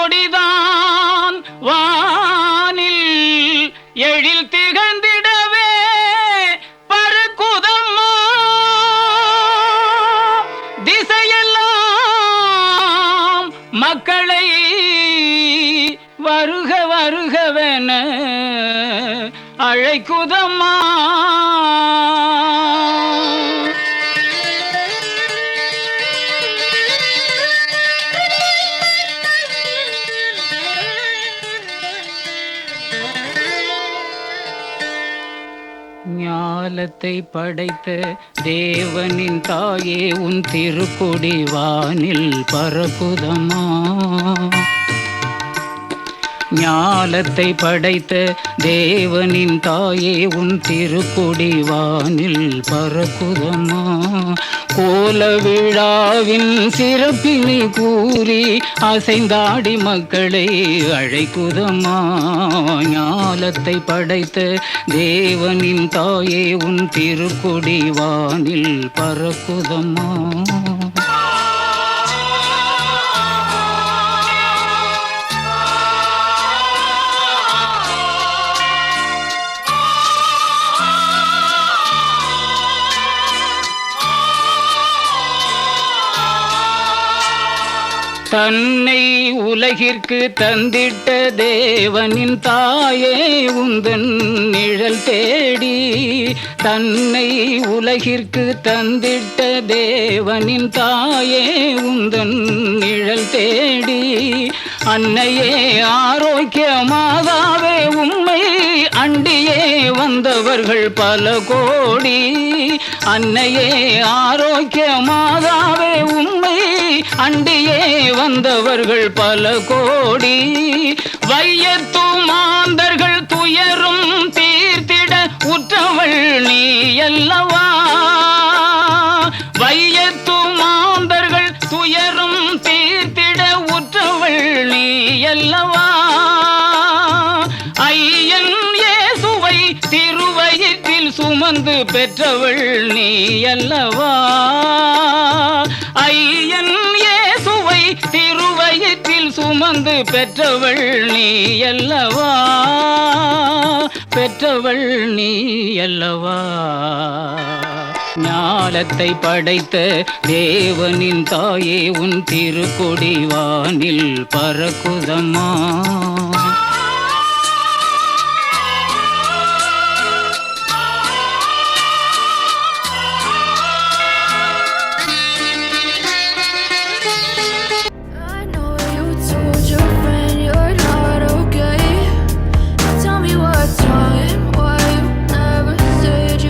கொடிதான் வானில் எழில் திகழ்ந்திடவே பறக்குதம்மா. திசையெல்லாம் மக்களை வருக வருகவென அழைக்குதம்மா. ஞாலத்தை படைத்த தேவனின் தாயே உன் திருக்கொடி வானில் பறக்குதம்மா. ஞாலத்தை படைத்த தேவனின் தாயே உன் திருக்கொடி வானில் பறக்குதம்மா. கோல விழாவின் சிறப்பினை கூறி அசைந்தாடி மக்களை அழைக்குதம்மா. ஞாலத்தை படைத்த தேவனின் தாயே உன் திருக்கொடி வானில் பறக்குதம்மா. தன்னை உலகிற்கு தந்திட்ட தேவனின் தாயே உந்தன் நிழல் தேடி. தன்னை உலகிற்கு தந்திட்ட தேவனின் தாயே உந்தன் நிழல் தேடி. அன்னையே ஆரோக்கியமாகவே உம்மை அண்டியே வந்தவர்கள் பல கோடி. அன்னையே ஆரோக்கியமாகவே உம்மை அண்டியே வந்தவர்கள் பல கோடி. வையத்து மாந்தர்கள் துயரும் தீர்த்திட உற்றவள் நீ அல்லவா. வையத்து மாந்தர்கள் துயரும் தீர்த்திட உற்றவள் நீ அல்லவா. ஐயன் இயேசுவை திருவயிற்றில் சுமந்து பெற்றவள் நீ அல்லவா. ஐயன் இயேசுவை திருவயிற்றில் சுமந்து பெற்றவள் நீ அல்லவா. பெற்றவள் நீ அல்லவா. ஞாலத்தை படைத்த தேவனின் தாயே உன் திருக்கொடி வானில் பறக்குதம்மா.